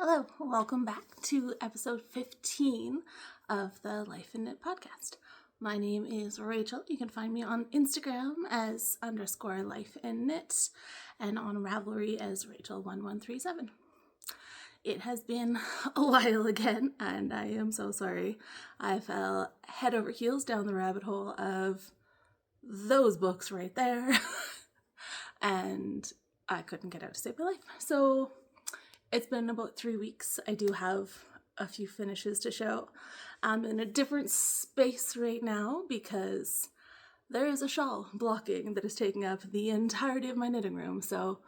Hello, welcome back to episode 15 of the Life in Knit podcast. My name is Rachel. You can find me on Instagram as _life in knit and on Ravelry as Rachel1137. It has been a while again, and I am so sorry. I fell head over heels down the rabbit hole of those books right there, and I couldn't get out to save my life. So it's been about 3 weeks. I do have a few finishes to show. I'm in a different space right now because there is a shawl blocking that is taking up the entirety of my knitting room. So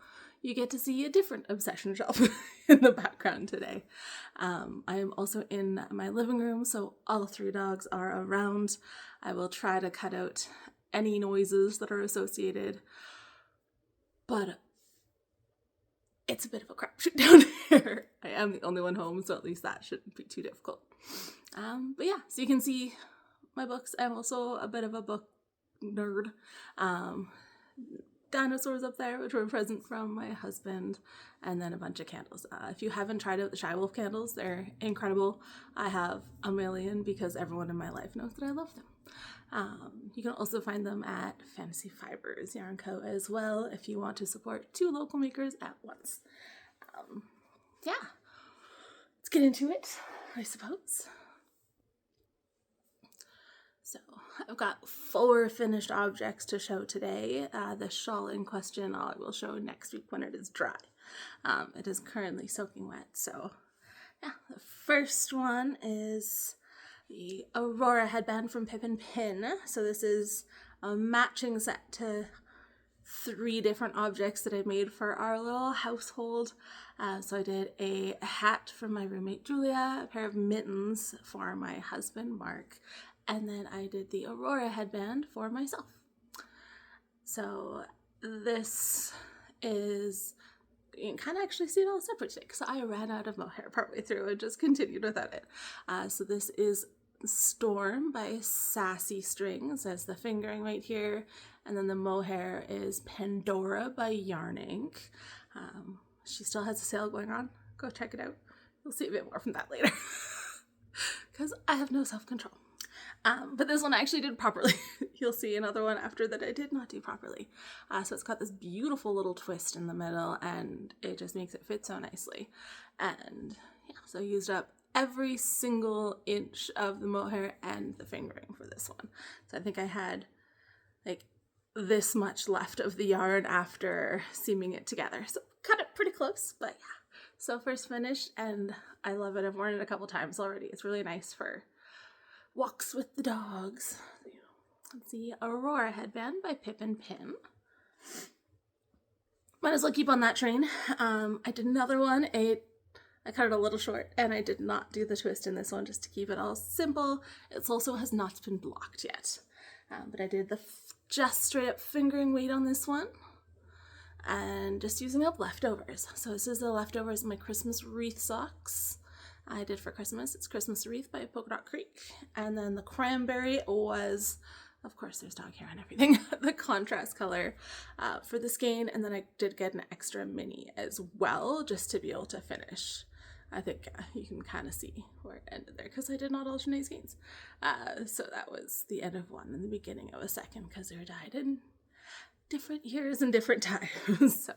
you get to see a different obsession shelf in the background today. I am also in my living room, so all 3 dogs are around. I will try to cut out any noises that are associated, but it's a bit of a crapshoot down here. I am the only one home, so at least that shouldn't be too difficult. But yeah, so you can see my books. I'm also a bit of a book nerd. Dinosaurs up there, which were a present from my husband, and then a bunch of candles. If you haven't tried out the Shy Wolf candles, they're incredible. I have a million because everyone in my life knows that I love them. You can also find them at Fantasy Fibers Yarn Co. as well if you want to support 2 local makers at once. Yeah, let's get into it, I suppose. So I've got 4 finished objects to show today. The shawl in question I will show next week when it is dry. It is currently soaking wet, so yeah. The first one is the Aurora Headband from Pin. So this is a matching set to 3 different objects that I made for our little household. So I did a hat from my roommate Julia, a pair of mittens for my husband Mark, and then I did the Aurora Headband for myself. So this is, you can kind of actually see it all separate today because I ran out of mohair partway through and just continued without it. So this is Storm by Sassy Strings as the fingering right here, and then the mohair is Pandora by Yarn Ink. She still has a sale going on. Go check it out. You'll see a bit more from that later because I have no self-control. But this one I actually did properly. You'll see another one after that I did not do properly. So it's got this beautiful little twist in the middle, and it just makes it fit so nicely. And yeah, so I used up every single inch of the mohair and the fingering for this one. So I think I had like this much left of the yarn after seaming it together. So cut it pretty close, but yeah. So first finished, and I love it. I've worn it a couple times already. It's really nice for walks with the dogs. Let's see, Aurora Headband by Pin. Might as well keep on that train. I did another one. I cut it a little short, and I did not do the twist in this one just to keep it all simple. It also has not been blocked yet. But I did the just straight up fingering weight on this one, and just using up leftovers. So this is the leftovers of my Christmas wreath socks I did for Christmas. It's Christmas Wreath by Polka Dot Creek. And then the cranberry was, of course there's dog hair and everything, the contrast color for the skein. And then I did get an extra mini as well, just to be able to finish. I think you can kind of see where it ended there because I did not alternate skeins. So that was the end of one and the beginning of a second because they were dyed in different years and different times. So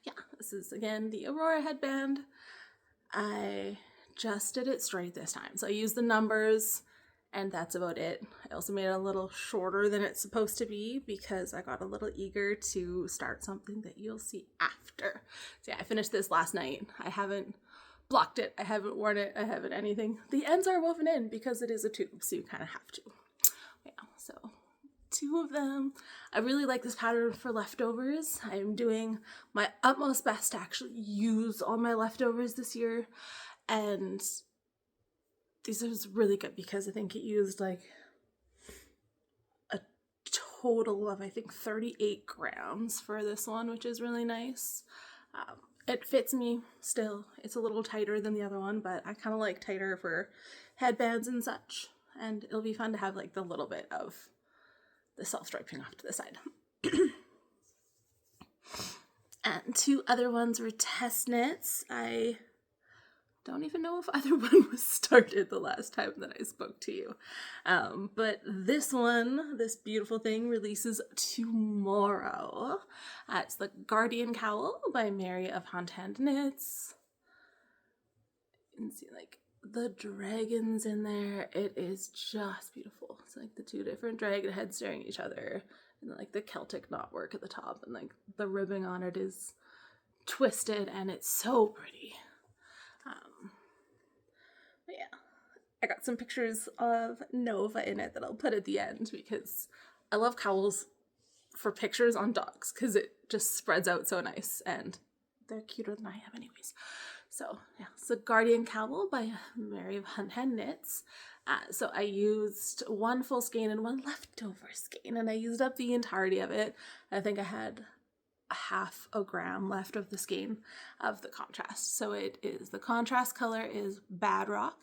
yeah, this is again the Aurora Headband. I just did it straight this time. So I used the numbers and that's about it. I also made it a little shorter than it's supposed to be because I got a little eager to start something that you'll see after. So yeah, I finished this last night. I haven't blocked it. I haven't worn it. I haven't anything. The ends are woven in because it is a tube, so you kind of have to. Yeah, so 2 of them. I really like this pattern for leftovers. I'm doing my utmost best to actually use all my leftovers this year. And these are really good because I think it used like a total of, I think, 38 grams for this one, which is really nice. It fits me still. It's a little tighter than the other one, but I kind of like tighter for headbands and such. And it'll be fun to have like the little bit of the self-striping off to the side. And 2 other ones were test knits. I don't even know if either one was started the last time that I spoke to you. But this one, this beautiful thing, releases tomorrow. It's the Guardian Cowl by Mary of Hand Knits. You can see like the dragons in there. It is just beautiful. It's like the two different dragon heads staring at each other, and like the Celtic knotwork at the top, and like the ribbing on it is twisted, and it's so pretty. But yeah, I got some pictures of Nova in it that I'll put at the end, because I love cowls for pictures on dogs because it just spreads out so nice, and they're cuter than I am anyways. So yeah, it's the Guardian Cowl by Mary of Hand Knits. So I used one full skein and one leftover skein, and I used up the entirety of it. I think I had a half a gram left of the skein of the contrast. So it is, the contrast color is Bad Rock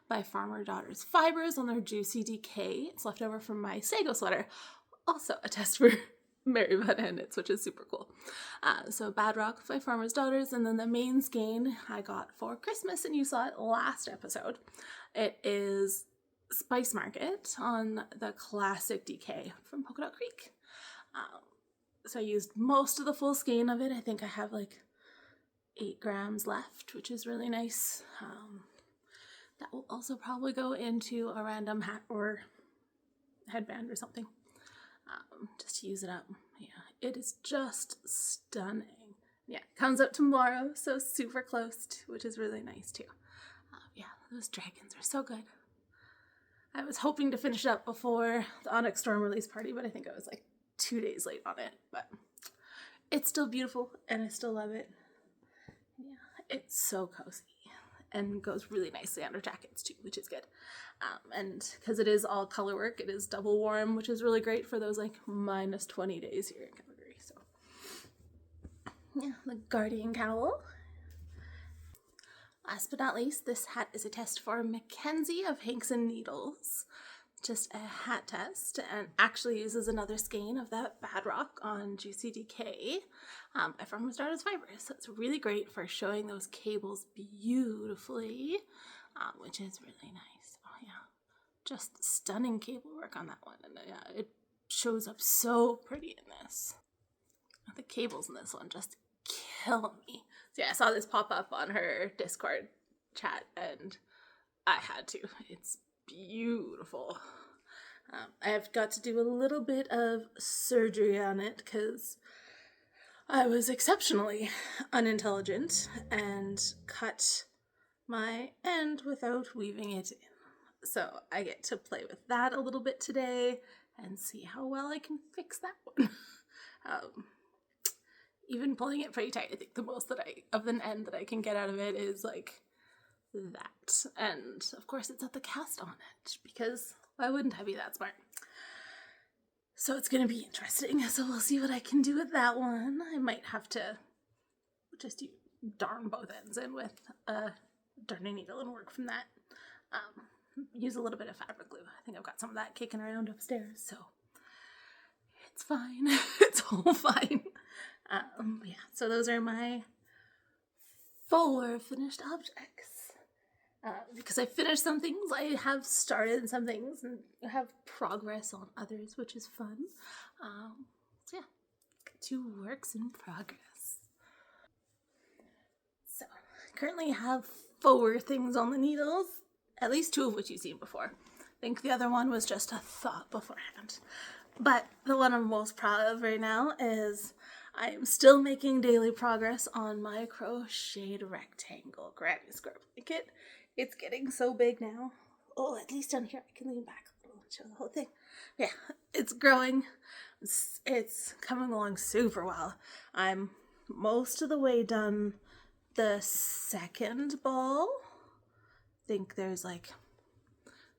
by Farmer Daughters Fibers on their Juicy Decay. It's left over from my Sago sweater. Also a test for Mary of Hand Knits, which is super cool. So Bad Rock by Farmer's Daughters, and then the main skein I got for Christmas, and you saw it last episode. It is Spice Market on the Classic Decay from Polka Dot Creek. So I used most of the full skein of it. I think I have like 8 grams left, which is really nice. That will also probably go into a random hat or headband or something. Just to use it up. Yeah, it is just stunning. Yeah, it comes out tomorrow, so super close, which is really nice too. Yeah, those dragons are so good. I was hoping to finish it up before the Onyx Storm release party, but I think I was like 2 days late on it. But it's still beautiful, and I still love it. Yeah, it's so cozy and goes really nicely under jackets too, which is good. And because it is all color work, it is double warm, which is really great for those like minus 20 days here in Calgary. So yeah, the Guardian Cowl. Last but not least, this hat is a test for Mackenzie of Hanks and Needles. Just a hat test, and actually uses another skein of that Bad Rock on Juicy Decay by Farmer's Daughters Fibers. So it's really great for showing those cables beautifully, which is really nice. Oh yeah, just stunning cable work on that one, and yeah, it shows up so pretty in this. The cables in this one just kill me. So yeah, I saw this pop up on her Discord chat, and I had to. It's beautiful. I've got to do a little bit of surgery on it because I was exceptionally unintelligent and cut my end without weaving it in. So I get to play with that a little bit today and see how well I can fix that one. Even pulling it pretty tight, I think the most of an end that I can get out of it is like that. And of course it's at the cast on it, because why wouldn't I be that smart? So it's going to be interesting. So we'll see what I can do with that one. I might have to just darn both ends in with a darning needle and work from that. Use a little bit of fabric glue. I think I've got some of that kicking around upstairs, so it's fine. It's all fine. Yeah, so those are my 4 finished objects. Because I finished some things, I have started some things, and have progress on others, which is fun. So yeah, 2 works in progress. So, I currently have 4 things on the needles, at least 2 of which you've seen before. I think the other one was just a thought beforehand. But the one I'm most proud of right now is I am still making daily progress on my crocheted rectangle granny square blanket. It's getting so big now. Oh, at least on here I can lean back a little and show the whole thing. Yeah, it's growing. It's coming along super well. I'm most of the way done the second ball. I think there's like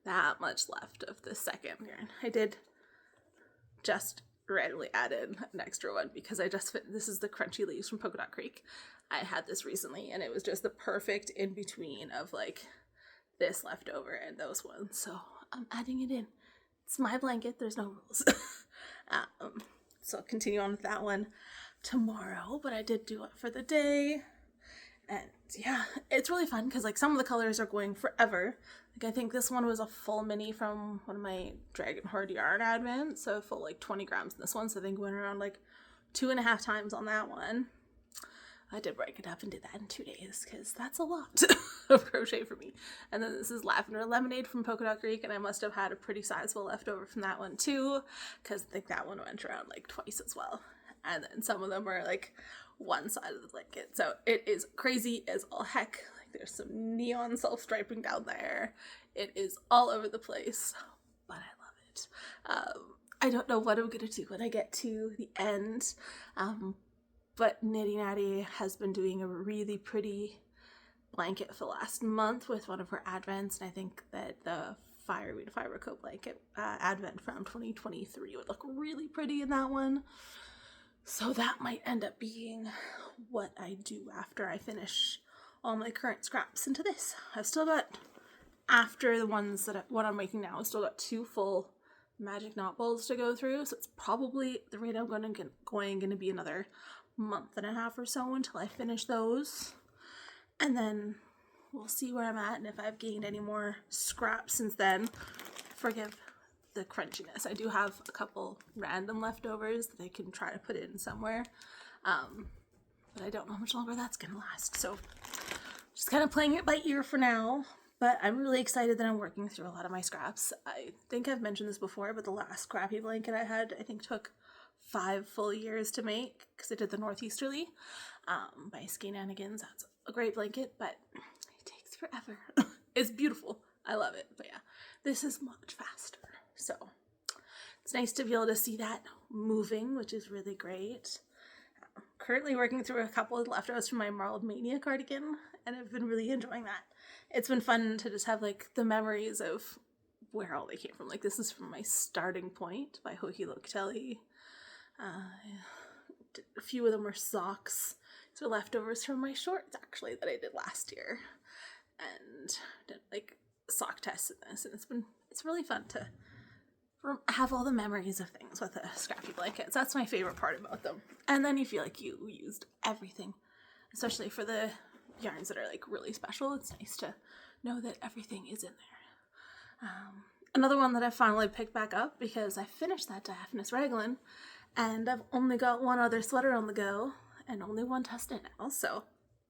that much left of the second yarn. I did just randomly add in an extra one because I just this is the Crunchy Leaves from Polka Dot Creek. I had this recently, and it was just the perfect in between of like this leftover and those ones. So I'm adding it in. It's my blanket. There's no rules. So I'll continue on with that one tomorrow, but I did do it for the day. And yeah, it's really fun because like some of the colors are going forever. Like I think this one was a full mini from one of my Dragon Horde yarn advents, so full like 20 grams in this one. So I think went around like 2.5 times on that one. I did break it up and did that in 2 days because that's a lot of crochet for me. And then this is Lavender Lemonade from Polka Dot Creek, and I must have had a pretty sizable leftover from that one too, because I think that one went around like twice as well. And then some of them are like one side of the blanket. So it is crazy as all heck. Like there's some neon self-striping down there. It is all over the place, but I love it. I don't know what I'm gonna do when I get to the end. But Nitty Natty has been doing a really pretty blanket for the last month with one of her advents, and I think that the Fireweed Fiber Coat blanket advent from 2023 would look really pretty in that one. So that might end up being what I do after I finish all my current scraps into this. I've still got, after the ones that what I'm making now, I've still got 2 full Magic Knot Balls to go through, so it's probably, the rate I'm going to be another month and a half or so until I finish those, and then we'll see where I'm at and if I've gained any more scraps since then. Forgive the crunchiness. I do have a couple random leftovers that I can try to put in somewhere, but I don't know how much longer that's gonna last, so just kind of playing it by ear for now. But I'm really excited that I'm working through a lot of my scraps. I think I've mentioned this before, but the last scrappy blanket I had, I think took 5 full years to make because I did the Northeasterly by Skeananigans. That's a great blanket, but it takes forever. It's beautiful. I love it. But yeah, this is much faster. So it's nice to be able to see that moving, which is really great. Currently working through a couple of leftovers from my Marled Mania cardigan, and I've been really enjoying that. It's been fun to just have like the memories of where all they came from. Like this is from my Starting Point by Hohi Locatelli. A few of them were socks. So leftovers from my shorts actually that I did last year, and did like sock tests in this, and it's really fun to have all the memories of things with the scrappy blankets. That's my favorite part about them. And then you feel like you used everything, especially for the yarns that are like really special. It's nice to know that everything is in there. Another one that I finally picked back up because I finished that Diaphanous Raglan, and I've only got one other sweater on the go and only one test in now, so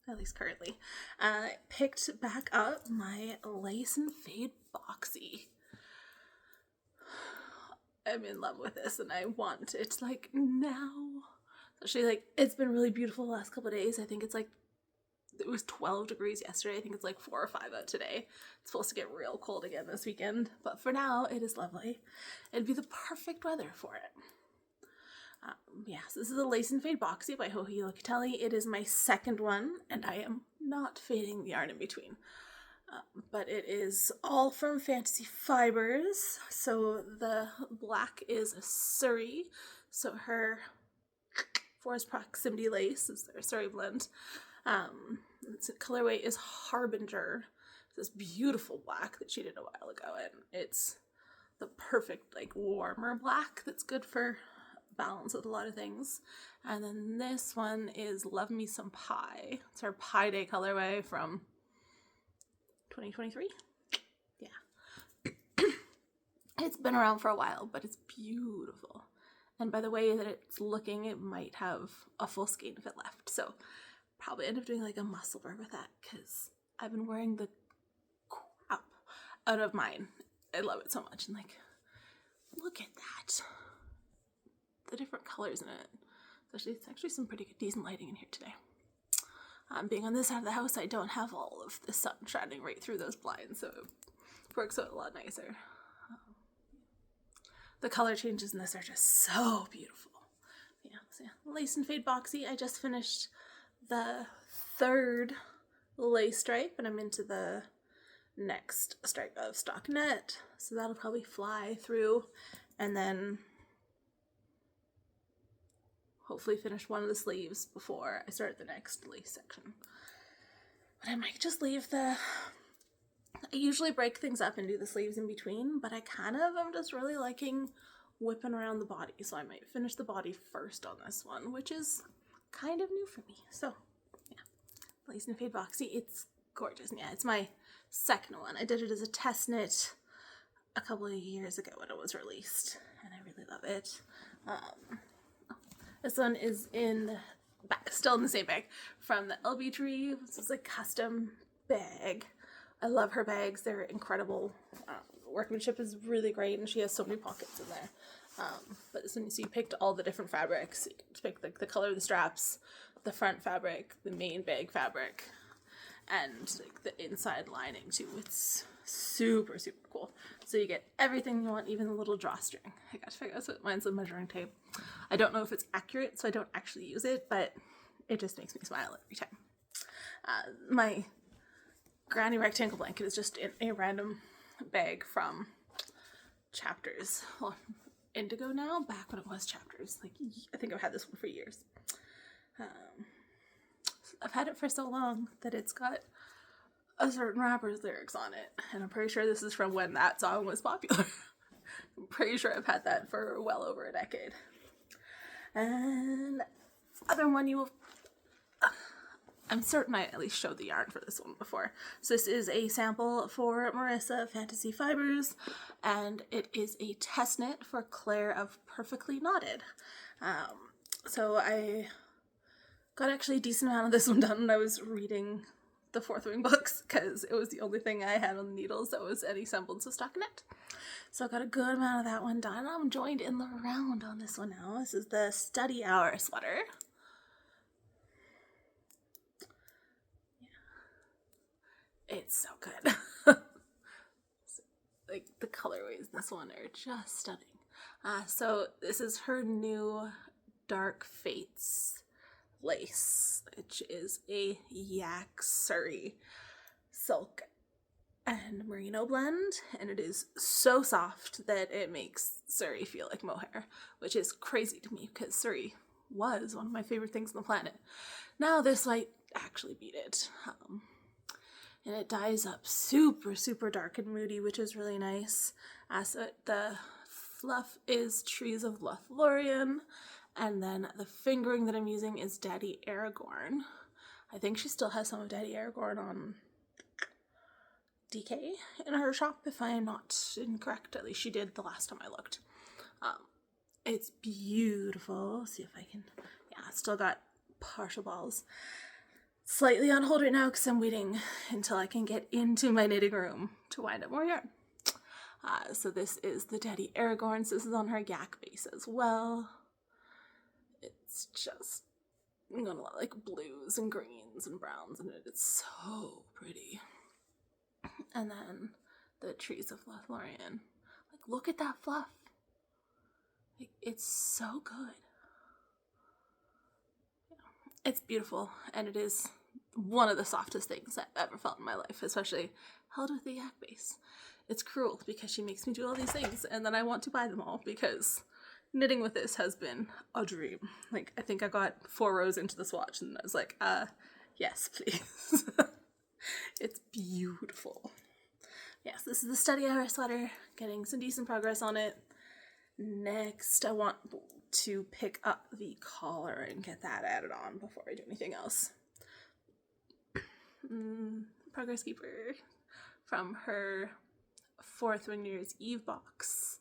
at least currently. I picked back up my Lace and Fade Boxy. I'm in love with this and I want it like now. Especially like it's been really beautiful the last couple of days. I think it's like it was 12 degrees yesterday. I think it's like 4 or 5 out today. It's supposed to get real cold again this weekend, but for now it is lovely. It'd be the perfect weather for it. Yes, this is a Lace and Fade Boxy by Hohi Locatelli. It is my second one, and I am not fading the yarn in between. But it is all from Fantasy Fibers. So the black is a Surrey. So her Forest Proximity Lace is their Surrey blend. Its colorway is Harbinger. This beautiful black that she did a while ago, and it's the perfect like warmer black that's good for balance with a lot of things. And then this one is Love Me Some Pie. It's our Pie Day colorway from 2023. Yeah. It's been around for a while, but it's beautiful. And by the way that it's looking, it might have a full skein of it left. So probably end up doing like a muscle wear with that because I've been wearing the crap out of mine. I love it so much. And like, look at that. The different colors in it. It's actually some pretty good, decent lighting in here today. Being on this side of the house, I don't have all of the sun shining right through those blinds, so it works out a lot nicer. The color changes in this are just so beautiful. Yeah, so yeah. Lace and Fade Boxy. I just finished the 3rd lace stripe, and I'm into the next stripe of stockinette, so that'll probably fly through, and then hopefully finish one of the sleeves before I start the next lace section. But I might just leave I usually break things up and do the sleeves in between, but I am just really liking whipping around the body, so I might finish the body first on this one, which is kind of new for me. So yeah, Lace and Fade Boxy. It's gorgeous. And yeah, it's my second one. I did it as a test knit a couple of years ago when it was released, and I really love it. This one is still in the same bag from the LB Tree. This is a custom bag. I love her bags. They're incredible. Workmanship is really great, and she has so many pockets in there. But this one, so you picked all the different fabrics. You picked like the color of the straps, the front fabric, the main bag fabric, and like the inside lining too. It's super, super cool. So you get everything you want, even the little drawstring. I gotta figure out, so mine's a measuring tape. I don't know if it's accurate, so I don't actually use it, but it just makes me smile every time. My granny rectangle blanket is just in a random bag from Chapters. Well, Indigo now, back when it was Chapters. Like, I think I've had this one for years. I've had it for so long that it's got a certain rapper's lyrics on it, and I'm pretty sure this is from when that song was popular. I'm pretty sure I've had that for well over a decade. And other one I'm certain I at least showed the yarn for this one before. So this is a sample for Marissa Fantasy Fibers, and it is a test knit for Claire of Perfectly Knotted. So I got actually a decent amount of this one done when I was reading the Fourth Wing books, because it was the only thing I had on the needles that was any semblance of stockinette. So I got a good amount of that one done. I'm joined in the round on this one now. This is the Study Hour sweater. It's so good. Like, the colorways in this one are just stunning. So this is her new Dark Fates lace, which is a yak Surrey silk and merino blend, and it is so soft that it makes Surrey feel like mohair, which is crazy to me because Surrey was one of my favorite things on the planet. Now this might actually beat it. And it dyes up super, super dark and moody, which is really nice. So the fluff is Trees of Lothlorien, and then the fingering that I'm using is Daddy Aragorn. I think she still has some of Daddy Aragorn on DK in her shop, if I'm not incorrect. At least she did the last time I looked. It's beautiful. See if I can, yeah, it's still got partial balls. Slightly on hold right now because I'm waiting until I can get into my knitting room to wind up more yarn. So this is the Daddy Aragorn. So this is on her yak base as well. It's just got a lot of like blues and greens and browns in it. It's so pretty. And then the Trees of Lothlorien. Like, look at that fluff. Like, it's so good. It's beautiful, and it is one of the softest things I've ever felt in my life, especially held with the yak base. It's cruel because she makes me do all these things, and then I want to buy them all because knitting with this has been a dream. Like, I think I got 4 rows into the swatch, and I was like, yes, please. It's beautiful. Yes, this is the Study Hour sweater, getting some decent progress on it. Next, I want to pick up the collar and get that added on before I do anything else. Progress Keeper from her Fourth Wing New Year's Eve box.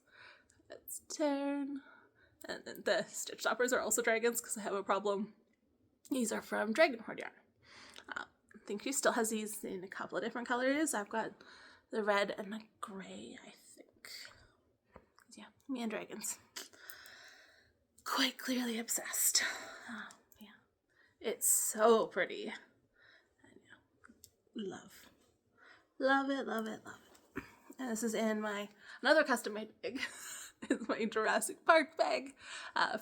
That's 10. And then the stitch stoppers are also dragons because I have a problem. These are from Dragon Horde yarn. I think she still has these in a couple of different colors. I've got the red and the gray, I think. Yeah, me and dragons. Quite clearly obsessed. Yeah, it's so pretty. And yeah, love it, love it, love it. And this is in my another custom made bag. It's my Jurassic Park bag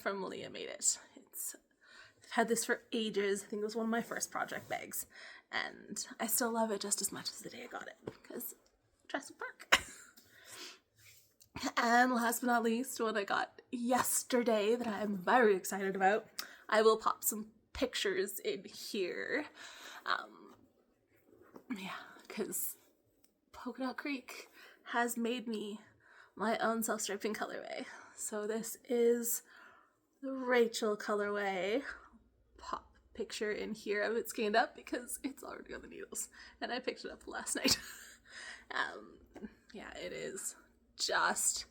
from Leah Made It. I've had this for ages. I think it was one of my first project bags, and I still love it just as much as the day I got it because Jurassic Park. And last but not least, what I got yesterday that I'm very excited about, I will pop some pictures in here. Yeah, because Polka Dot Creek has made me my own self-striping colorway. So this is the Rachel colorway. Pop picture in here of it scanned up because it's already on the needles, and I picked it up last night. Yeah, it is just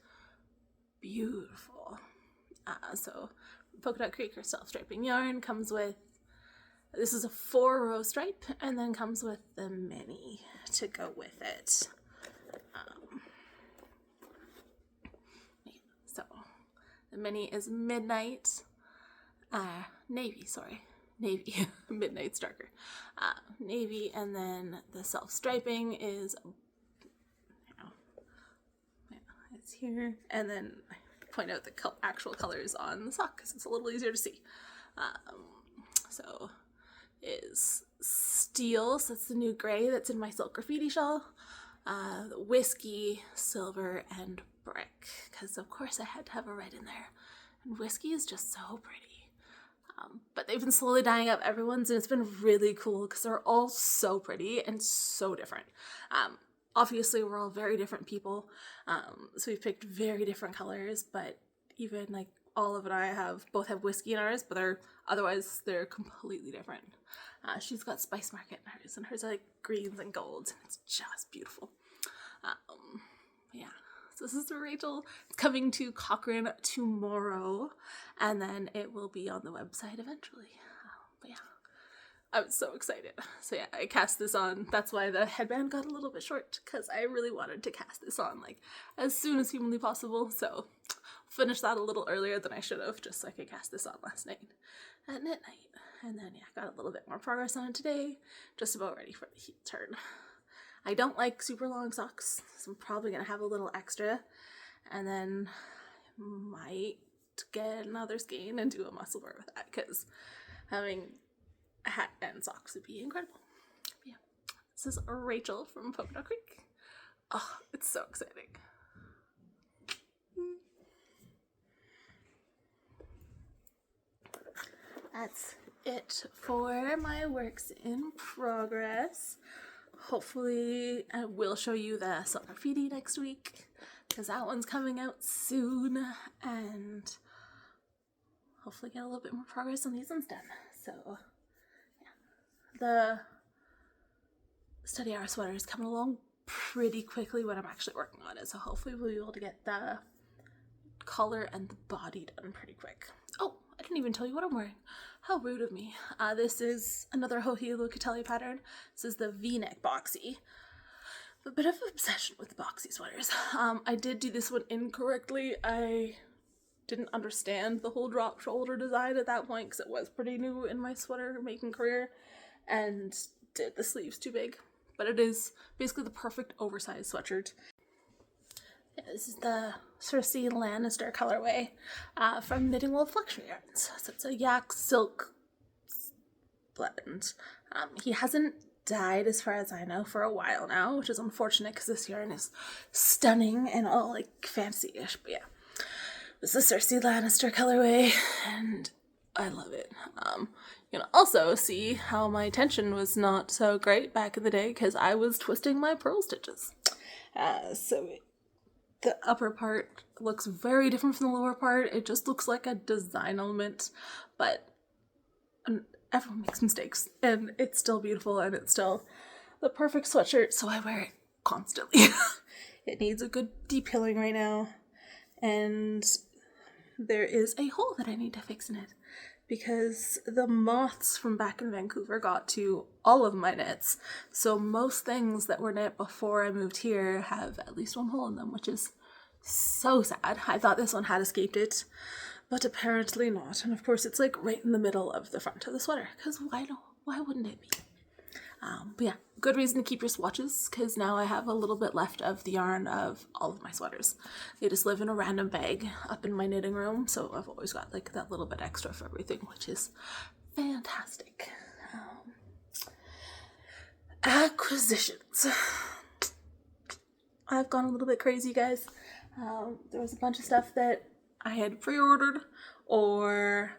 beautiful. So Polka Dot Creek or self-striping yarn comes with, this is a 4-row stripe, and then comes with the mini to go with it. So the mini is Midnight, Navy, Navy. Midnight's darker. Navy, and then the self-striping is, it's here, and then I point out the actual colors on the sock because it's a little easier to see. So is Steel, so it's the new gray that's in my silk graffiti shawl, Whiskey, Silver, and Brick, because of course I had to have a red in there, and Whiskey is just so pretty. But they've been slowly dyeing up everyone's, and it's been really cool because they're all so pretty and so different. Obviously we're all very different people, so we've picked very different colors, but even like Olive and I both have Whiskey in ours, but they're completely different. She's got Spice Market in hers, and hers are like greens and golds, and it's just beautiful. Yeah, so this is Rachel. It's coming to Cochrane tomorrow, and then it will be on the website eventually. But yeah, I'm so excited. So yeah, I cast this on. That's why the headband got a little bit short, because I really wanted to cast this on like as soon as humanly possible. So finished that a little earlier than I should have, just so I could cast this on last night at midnight. And then yeah, got a little bit more progress on it today, just about ready for the heat turn. I don't like super long socks, so I'm probably gonna have a little extra, and then might get another skein and do a muscle bar with that, because having a hat and socks would be incredible. But yeah, this is Rachel from Polka Dot Creek. Oh, it's so exciting. That's it for my works in progress. Hopefully I will show you the silk graffiti next week, because that one's coming out soon, and hopefully get a little bit more progress on these ones done. So yeah, the study hour sweater is coming along pretty quickly when I'm actually working on it, so hopefully we'll be able to get the collar and the body done pretty quick. Oh, I didn't even tell you what I'm wearing. How rude of me. This is another Hohi Locatelli pattern. This is the Vneck Boxy. A bit of an obsession with the boxy sweaters. I did do this one incorrectly. I didn't understand the whole drop shoulder design at that point, because it was pretty new in my sweater making career, and did the sleeves too big. But it is basically the perfect oversized sweatshirt. Yeah, this is the Cersei Lannister colorway from Knitting Wool Fluxury Yarns. So it's a yak silk blend. He hasn't dyed, as far as I know, for a while now, which is unfortunate because this yarn is stunning and all like fancy-ish. But yeah, this is Cersei Lannister colorway, and I love it. You can also see how my tension was not so great back in the day because I was twisting my purl stitches. The upper part looks very different from the lower part. It just looks like a design element, but everyone makes mistakes, and it's still beautiful, and it's still the perfect sweatshirt, so I wear it constantly. It needs a good depilling right now, and there is a hole that I need to fix in it, because the moths from back in Vancouver got to all of my knits. So most things that were knit before I moved here have at least one hole in them, which is so sad. I thought this one had escaped it, but apparently not. And of course it's like right in the middle of the front of the sweater, because why wouldn't it be? But yeah, good reason to keep your swatches, because now I have a little bit left of the yarn of all of my sweaters. They just live in a random bag up in my knitting room, so I've always got like that little bit extra for everything, which is fantastic. Acquisitions. I've gone a little bit crazy, guys. There was a bunch of stuff that I had pre-ordered or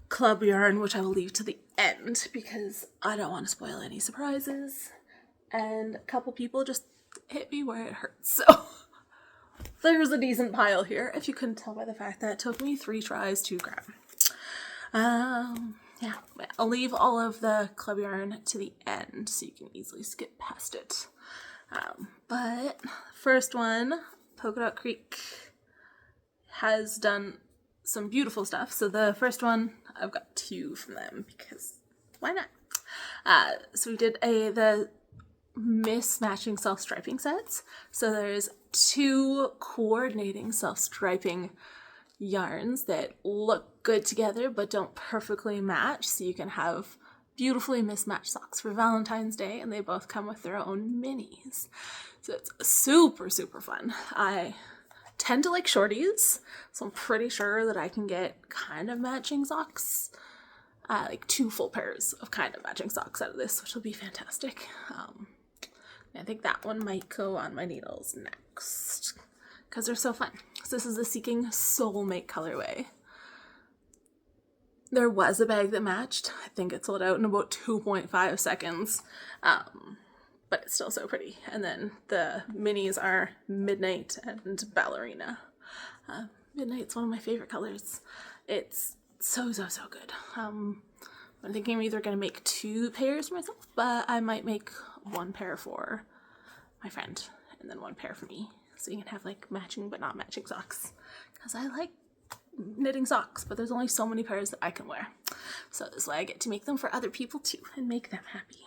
club yarn, which I will leave to the end because I don't want to spoil any surprises, and a couple people just hit me where it hurts, so there's a decent pile here, if you couldn't tell by the fact that it took me 3 tries to grab. yeah, I'll leave all of the club yarn to the end so you can easily skip past it. But first one, Polka Dot Creek has done some beautiful stuff. So the first one, I've got 2 from them because why not? So we did the mismatching self-striping sets. So there's 2 coordinating self-striping yarns that look good together but don't perfectly match, so you can have beautifully mismatched socks for Valentine's Day, and they both come with their own minis. So it's super, super fun. I tend to like shorties, so I'm pretty sure that I can get kind of matching socks, like 2 full pairs of kind of matching socks out of this, which will be fantastic. I think that one might go on my needles next because they're so fun. So this is the Seeking Soulmate colorway. There was a bag that matched. I think it sold out in about 2.5 seconds, but it's still so pretty. And then the minis are Midnight and Ballerina. Midnight's one of my favorite colors. It's so, so, so good. I'm thinking I'm either going to make 2 pairs for myself, but I might make 1 pair for my friend and then 1 pair for me. So you can have like matching but not matching socks. Because I like knitting socks, but there's only so many pairs that I can wear. So this way I get to make them for other people too and make them happy.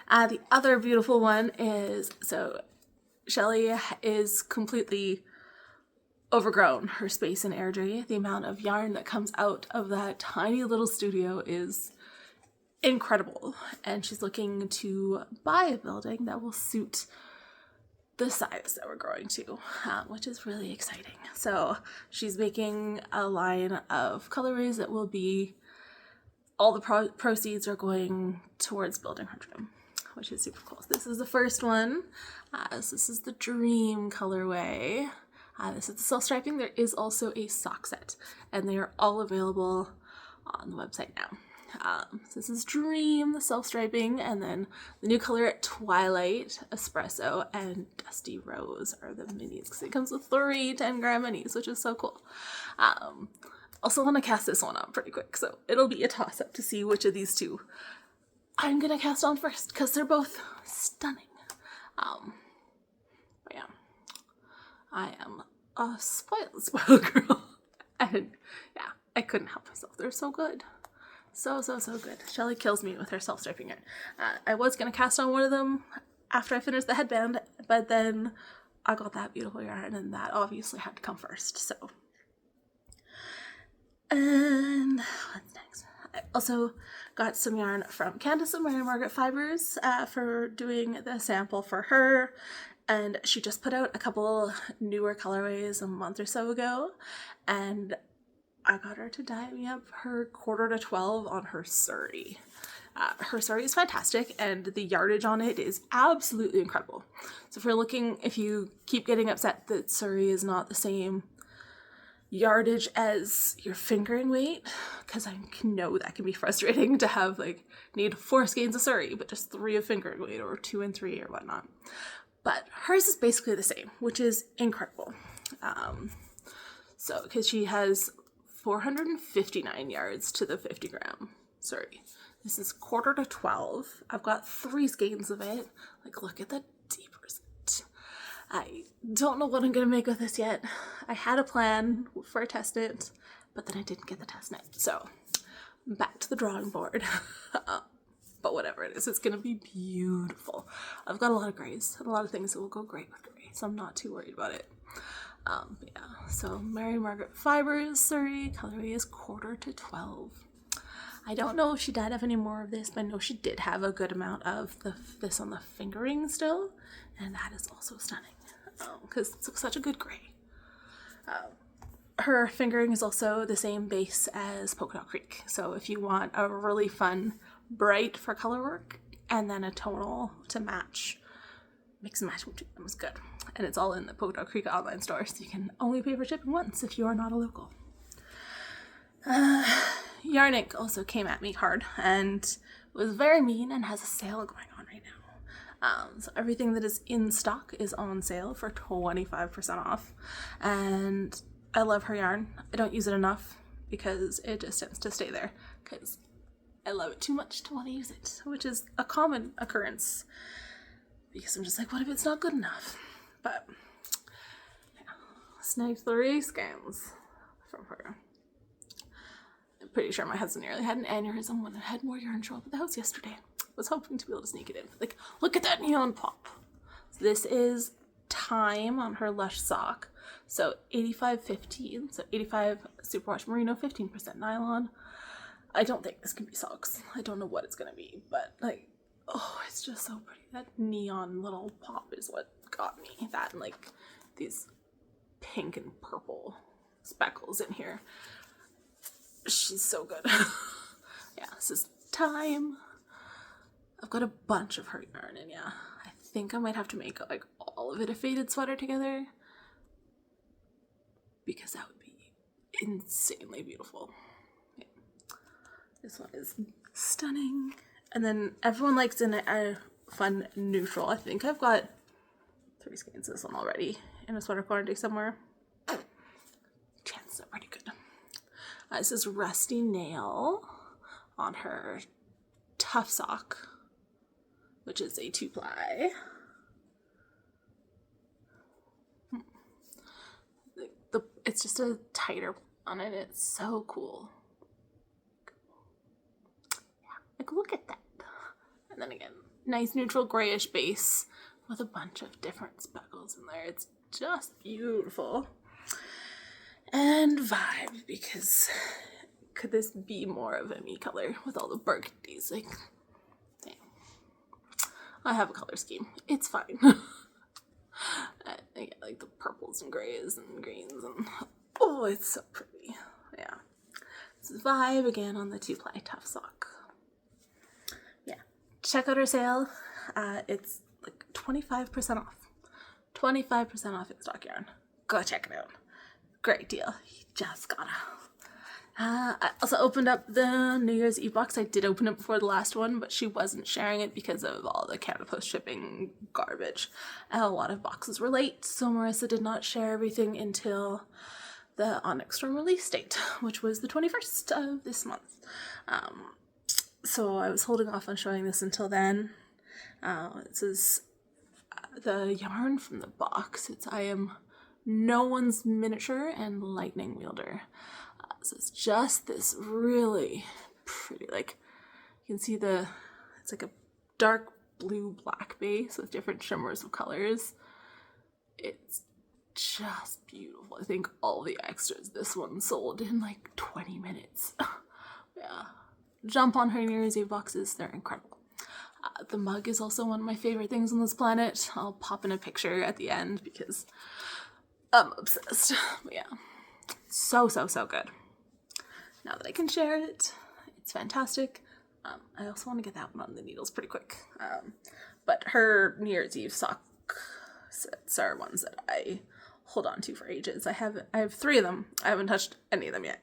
The other beautiful one is, so Shelly is completely overgrown her space in Airdrie. The amount of yarn that comes out of that tiny little studio is incredible. And she's looking to buy a building that will suit the size that we're growing to, which is really exciting. So she's making a line of colorways that will be, all the proceeds are going towards building her dream, which is super cool. So this is the first one. So this is the Dream colorway. This is the self-striping. There is also a sock set, and they are all available on the website now. So this is Dream, the self-striping, and then the new color Twilight, Espresso, and Dusty Rose are the minis, because it comes with 3 10-gram minis, which is so cool. Also want to cast this one on pretty quick, so it'll be a toss-up to see which of these 2 I'm gonna cast on first, because they're both stunning. But yeah, I am a spoiled girl, and yeah, I couldn't help myself. They're so good. So, so, so good. Shelly kills me with her self-striping yarn. I was going to cast on one of them after I finished the headband, but then I got that beautiful yarn, and that obviously had to come first, so. And what's next? I also got some yarn from Candace and Mary Margaret Fibers for doing the sample for her, and she just put out a couple newer colorways a month or so ago, and I got her to dye me up her 4/12 on her Surrey. Her Surrey is fantastic, and the yardage on it is absolutely incredible. So if you keep getting upset that Surrey is not the same yardage as your fingering weight, because I know that can be frustrating to have need 4 skeins of Surrey, but just 3 of fingering weight, or 2 and 3 or whatnot. But hers is basically the same, which is incredible. So, because she has 459 yards to the 50-gram. Sorry. This is 4/12. I've got 3 skeins of it. Look at the deepers. I don't know what I'm going to make with this yet. I had a plan for a test knit, but then I didn't get the test knit. So, back to the drawing board. But whatever it is, it's going to be beautiful. I've got a lot of grays and a lot of things that will go great with gray, so I'm not too worried about it. Yeah, so Mary Margaret Fibers, Surrey, colorway is 4/12. I don't know if she dyed up any more of this, but I know she did have a good amount of this on the fingering still, and that is also stunning, because it's such a good gray. Her fingering is also the same base as Polka Dot Creek, so if you want a really fun bright for color work, and then a tonal to match, mix and match between them is good. And it's all in the Polka Dot Creek online store, so you can only pay for shipping once if you are not a local. Yarn Ink also came at me hard and was very mean and has a sale going on right now. So everything that is in stock is on sale for 25% off. And I love her yarn. I don't use it enough because it just tends to stay there because I love it too much to want to use it, which is a common occurrence because I'm just like, what if it's not good enough? But yeah, snagged 3 skeins from her. I'm pretty sure my husband nearly had an aneurysm when I had more urine show up at the house yesterday. Was hoping to be able to sneak it in. Like, look at that neon pop. So this is Time on her Lush sock. So 85-15. So 85 superwash merino, 15% nylon. I don't think this can be socks. I don't know what it's gonna be, but like, oh, it's just so pretty. That neon little pop is what got me. That and like these pink and purple speckles in here. She's so good. Yeah, this is Time. I've got a bunch of her yarn, and yeah, I think I might have to make like all of it a faded sweater together because that would be insanely beautiful. Yeah. This one is stunning. And then everyone likes a fun neutral. I think I've got 3 skeins of this one already in a sweater quantity somewhere. Chances are pretty good. This is Rusty Nail on her Tough Sock, which is a 2-ply. It's just a tighter on it. It's so cool. Yeah, like look at that. And then again, nice neutral grayish base with a bunch of different speckles in there. It's just beautiful. And Vibe, because could this be more of a me color with all the burgundies? Like, yeah. I have a color scheme. It's fine. Yeah, like the purples and grays and greens and oh, it's so pretty. Yeah. This is Vibe again on the 2-ply Tough Sock. Yeah. Check out our sale. It's like 25% off. 25% off in stock yarn. Go check it out. Great deal. You just gotta. I also opened up the New Year's Eve box. I did open it before the last one, but she wasn't sharing it because of all the Canada Post shipping garbage. And a lot of boxes were late, so Marissa did not share everything until the Onyx Storm release date, which was the 21st of this month. So I was holding off on showing this until then. This is the yarn from the box. It's I Am No One's Miniature and Lightning Wielder. So it's just this really pretty, like, you can see it's like a dark blue black base with different shimmers of colors. It's just beautiful. I think all the extras, this one sold in like 20 minutes. Yeah. Jump on her New Year's Eve boxes. They're incredible. The mug is also one of my favorite things on this planet. I'll pop in a picture at the end because I'm obsessed. But yeah. So good. Now that I can share it, it's fantastic. I also want to get that one on the needles pretty quick. But her New Year's Eve sock sets are ones that I hold on to for ages. I have 3 of them. I haven't touched any of them yet.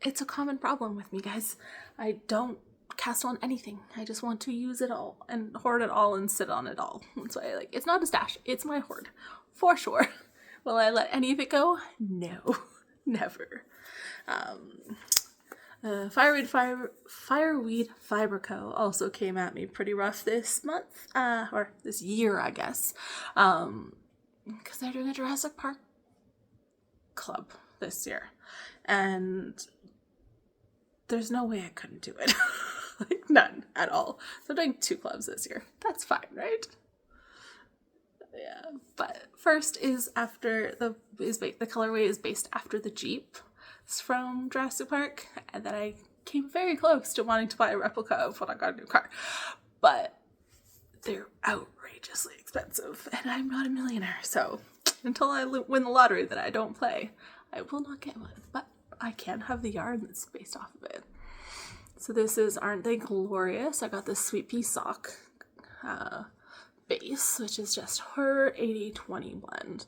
It's a common problem with me, guys. I don't cast on anything. I just want to use it all and hoard it all and sit on it all. That's why it's not a stash. It's my hoard, for sure. Will I let any of it go? No, never. Fireweed Fiber Co. also came at me pretty rough this month, or this year, I guess, because they're doing a Jurassic Park club this year, and there's no way I couldn't do it. Like, none at all. So I'm doing 2 clubs this year. That's fine, right? Yeah, but first is the colorway is based after the Jeep. It's from Jurassic Park, and then I came very close to wanting to buy a replica of when I got a new car, but they're outrageously expensive, and I'm not a millionaire, so until I win the lottery that I don't play, I will not get one, but I can have the yarn that's based off of it. So this is Aren't They Glorious? I got this Sweet Pea sock base, which is just her 80-20 blend.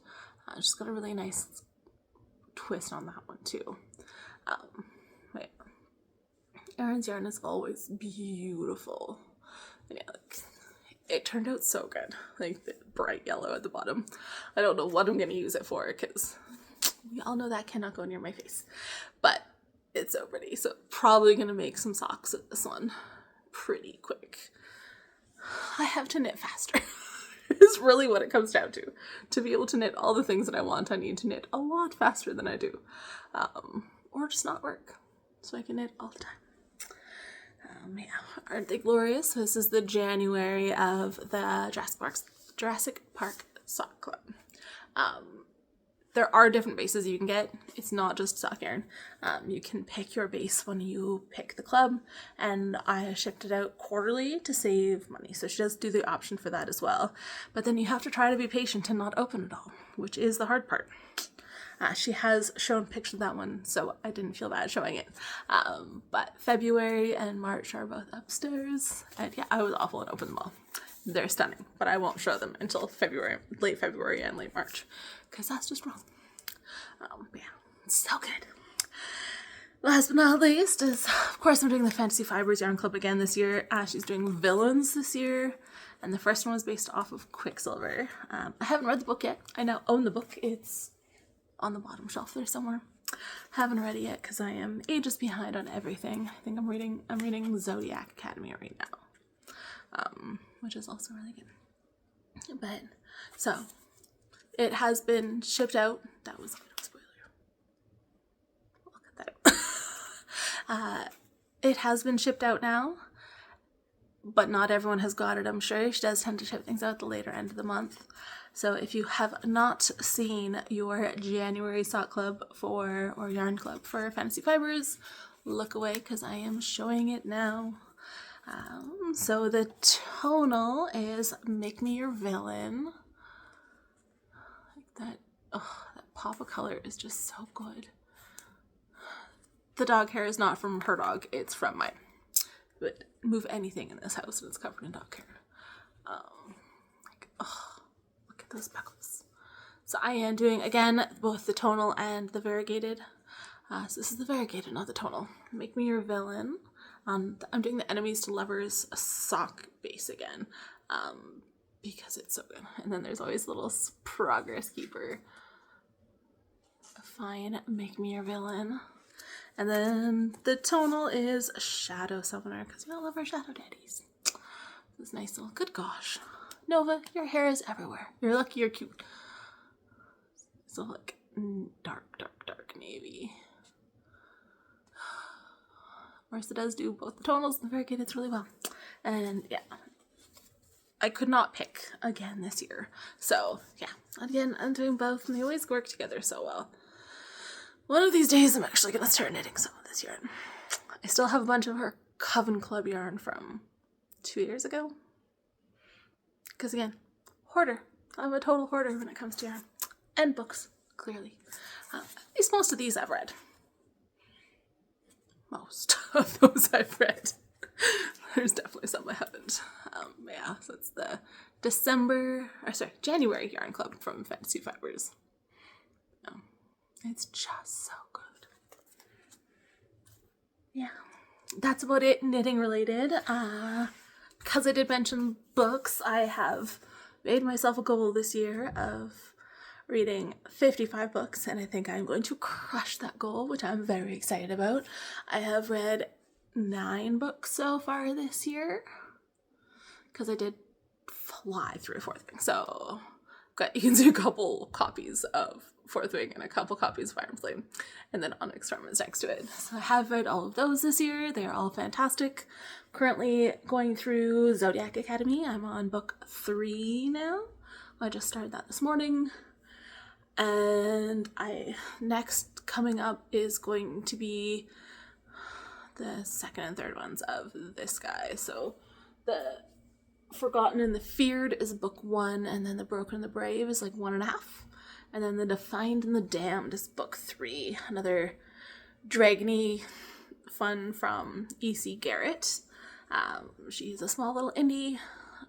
Just got a really nice twist on that one too. Wait. Erin's yarn is always beautiful. And yeah, it turned out so good. Like the bright yellow at the bottom. I don't know what I'm gonna use it for because We all know that cannot go near my face, but it's so pretty. So probably gonna make some socks with this one pretty quick. I have to knit faster. Is really what it comes down to. To be able to knit all the things that I want, I need to knit a lot faster than I do. Or just not work. So I can knit all the time. Yeah, aren't they glorious? This is the January of the Jurassic Park Sock Club. There are different bases you can get. It's not just sock yarn. You can pick your base when you pick the club, and I shipped it out quarterly to save money. So she does do the option for that as well. But then you have to try to be patient and not open it all, which is the hard part. She has shown pictures of that one, so I didn't feel bad showing it. But February and March are both upstairs, and yeah, I was awful and opened them all. They're stunning, but I won't show them until late February and late March, because that's just wrong. Yeah, it's so good. Last but not least is, of course, I'm doing the Fantasy Fibers Yarn Club again this year. She's doing Villains this year, and the first one was based off of Quicksilver. I haven't read the book yet. I now own the book. It's on the bottom shelf there somewhere. Haven't read it yet because I am ages behind on everything. I think I'm reading Zodiac Academy right now, which is also really good. But so it has been shipped out. That was a bit of a spoiler. I'll cut that out. It has been shipped out now, but not everyone has got it, I'm sure. She does tend to ship things out the later end of the month. So if you have not seen your January sock club or yarn club for Fantasy Fibers, look away because I am showing it now. So the tonal is Make Me Your Villain. Like that, oh, that pop of color is just so good. The dog hair is not from her dog, it's from mine. But move anything in this house and it's covered in dog hair. Look at those speckles. So I am doing, again, both the tonal and the variegated. So this is the variegated, not the tonal. Make Me Your Villain. I'm doing the Enemies to Lovers sock base again, because it's so good. And then there's always a little progress keeper. Fine, Make Me Your Villain. And then the tonal is Shadow Summoner, because we all love our shadow daddies. This nice little, good gosh. Nova, your hair is everywhere. You're lucky you're cute. So like dark navy. Marissa does do both the tonals and the variegateds really well. And yeah, I could not pick again this year. So yeah, again, I'm doing both and they always work together so well. One of these days I'm actually going to start knitting some of this yarn. I still have a bunch of her Coven Club yarn from 2 years ago. Because again, hoarder. I'm a total hoarder when it comes to yarn. And books, clearly. At least most of these I've read. Most of those I've read. There's definitely some I haven't. Yeah, so it's the January yarn club from Fantasy Fibers. It's just so good. Yeah, that's about it knitting related. Because I did mention books, I have made myself a goal this year of reading 55 books, and I think I'm going to crush that goal, which I'm very excited about. I have read 9 books so far this year, because I did fly through Fourth Wing. So you can see a couple copies of Fourth Wing and a couple copies of Iron Flame, and then Onyx Storm is next to it. So I have read all of those this year. They are all fantastic. Currently going through Zodiac Academy. I'm on book 3 now. I just started that this morning. And next coming up is going to be the second and third ones of this guy. So the Forgotten and the Feared is book 1, and then the Broken and the Brave is like 1.5. And then the Defined and the Damned is book 3. Another dragony fun from E.C. Garrett. She's a small little indie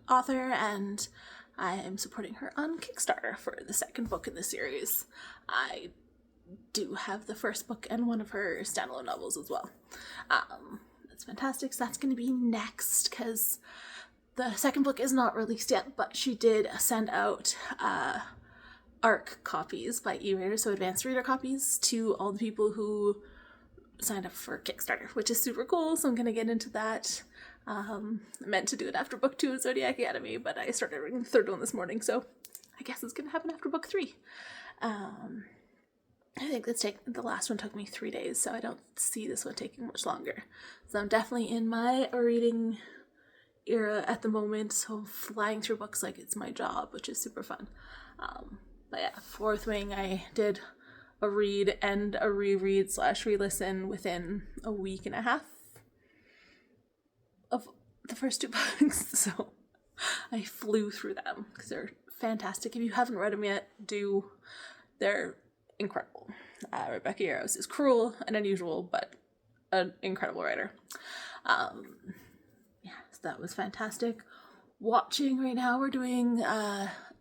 author, and I am supporting her on Kickstarter for the second book in the series. I do have the first book and one of her standalone novels as well. That's fantastic. So that's going to be next, because the second book is not released yet, but she did send out ARC copies by e-reader, so advanced reader copies, to all the people who signed up for Kickstarter, which is super cool, so I'm going to get into that. I meant to do it after book 2 of Zodiac Academy, but I started reading the 3rd one this morning, so I guess it's going to happen after book 3. I think the last one took me 3 days, so I don't see this one taking much longer. So I'm definitely in my reading era at the moment, so I'm flying through books like it's my job, which is super fun. But yeah, 4th Wing, I did a read and a reread / re-listen within a week and a half of the first 2 books, so I flew through them because they're fantastic. If you haven't read them yet, do. They're incredible. Rebecca Yarros is cruel and unusual, but an incredible writer. So that was fantastic. Watching right now, we're doing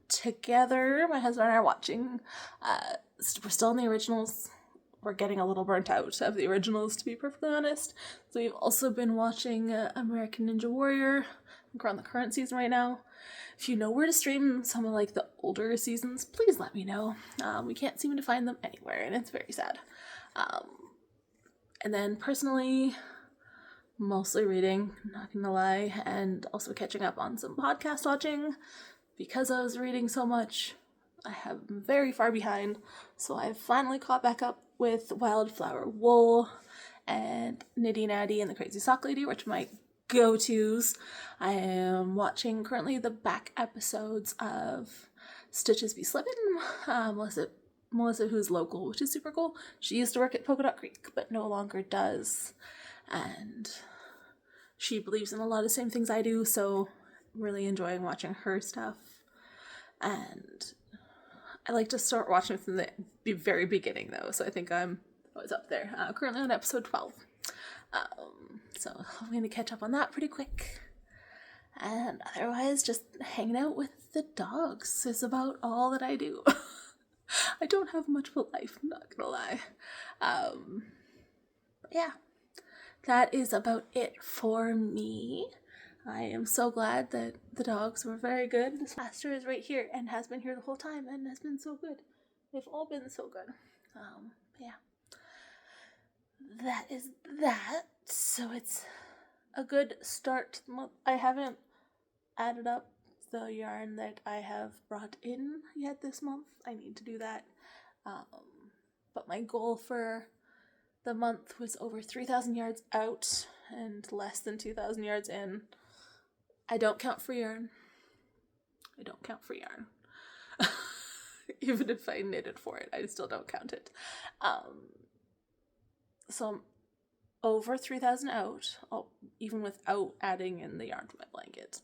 together, my husband and I are watching, we're still in the originals. We're getting a little burnt out of the originals, to be perfectly honest. So we've also been watching American Ninja Warrior. I think we're on the current season right now. If you know where to stream some of like the older seasons, please let me know. We can't seem to find them anywhere, and it's very sad. And then personally, mostly reading, not gonna lie, and also catching up on some podcast watching. Because I was reading so much, I have been very far behind, so I've finally caught back up with Wildflower Wool and Nitty Natty and the Crazy Sock Lady, which are my go-tos. I am watching currently the back episodes of Stitches Be Slippin', Melissa, who's local, which is super cool. She used to work at Polka Dot Creek, but no longer does, and she believes in a lot of the same things I do, so I'm really enjoying watching her stuff. And I like to start watching from the very beginning, though, so I think I'm always up there. Currently on episode 12. So I'm going to catch up on that pretty quick. And otherwise, just hanging out with the dogs is about all that I do. I don't have much of a life, I'm not going to lie. But yeah, that is about it for me. I am so glad that the dogs were very good. This master is right here and has been here the whole time and has been so good. They've all been so good. Yeah. That is that. So it's a good start to the month. I haven't added up the yarn that I have brought in yet this month. I need to do that. But my goal for the month was over 3,000 yards out and less than 2,000 yards in. I don't count free yarn. Even if I knitted for it, I still don't count it. So I'm over 3,000 out, even without adding in the yarn to my blanket.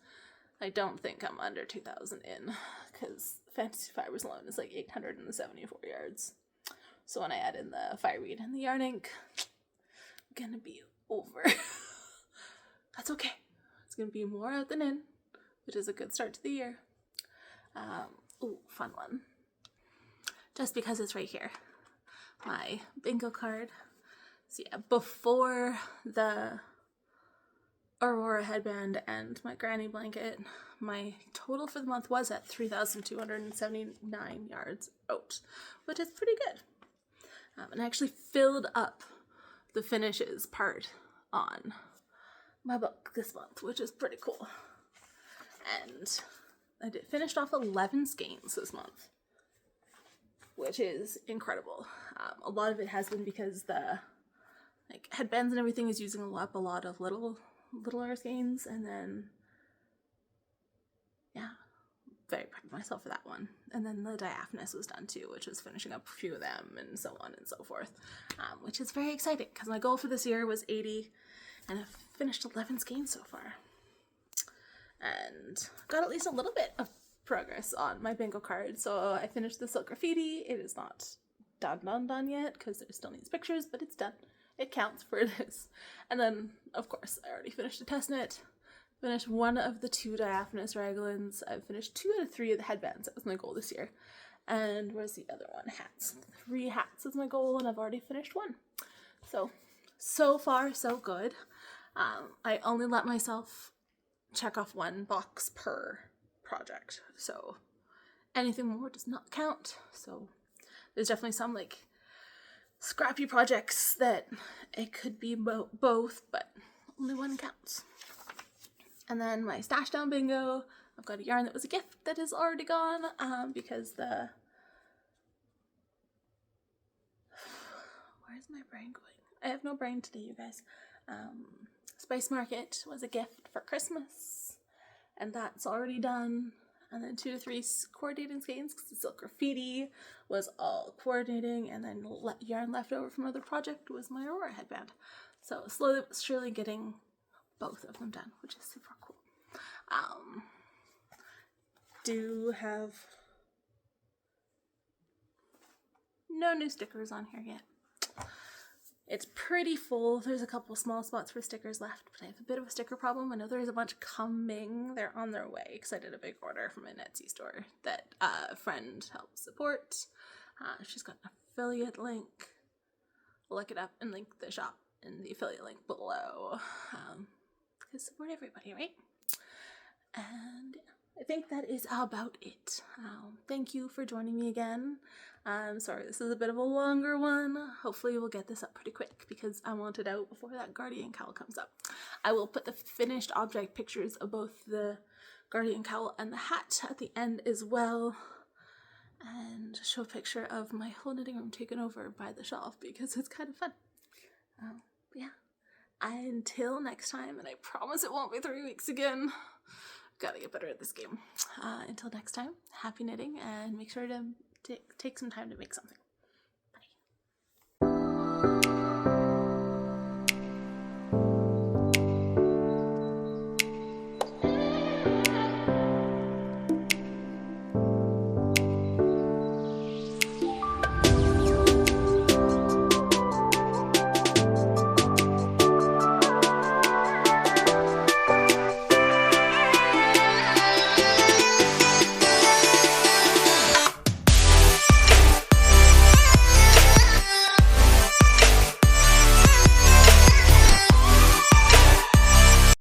I don't think I'm under 2,000 in, because Fantasy Fibers alone is like 874 yards. So when I add in the fireweed and the yarn ink, I'm gonna be over. That's okay. It's gonna be more out than in, which is a good start to the year. Ooh, fun one. Just because it's right here. My bingo card. So yeah, before the Aurora headband and my granny blanket, my total for the month was at 3,279 yards out, which is pretty good. And I actually filled up the finishes part on my book this month, which is pretty cool. And I finished off 11 skeins this month, which is incredible. A lot of it has been because the headbands and everything is using up a lot of littler skeins, and then yeah, very proud of myself for that one. And then the Diaphanous was done too, which was finishing up a few of them and so on and so forth, which is very exciting because my goal for this year was 80, and I've finished 11 skeins so far. And got at least a little bit of progress on my bingo card. So I finished the silk graffiti. It is not done yet because it still needs pictures, but it's done. It counts for it is. And then, of course, I already finished a test knit. Finished one of the 2 Diaphanous Raglans. I've finished 2 out of 3 of the headbands. That was my goal this year. And where's the other one? Hats. 3 hats is my goal, and I've already finished 1. So far, so good. I only let myself check off 1 box per project. So anything more does not count. So there's definitely some like scrappy projects that it could be both, but only one counts. And then my stash down bingo, I've got a yarn that was a gift that is already gone because the... Where's my brain going? I have no brain today, you guys. Spice Market was a gift for Christmas, and that's already done. And then 2 to 3 coordinating skeins because the Silk Graffiti was all coordinating, and then yarn left over from another project was my Aurora Headband. So slowly but surely getting both of them done, which is super cool. Do have no new stickers on here yet. It's pretty full. There's a couple small spots for stickers left, but I have a bit of a sticker problem. I know there's a bunch coming. They're on their way because I did a big order from an Etsy store that a friend helped support. She's got an affiliate link. Look it up and link the shop in the affiliate link below. Because support everybody, right? And I think that is about it. Thank you for joining me again. I'm sorry this is a bit of a longer one. Hopefully we'll get this up pretty quick because I want it out before that Guardian Cowl comes up. I will put the finished object pictures of both the Guardian Cowl and the hat at the end as well. And show a picture of my whole knitting room taken over by the shelf because it's kind of fun. Yeah. Until next time, and I promise it won't be 3 weeks again. Gotta get better at this game. Until next time, happy knitting, and make sure to take some time to make something.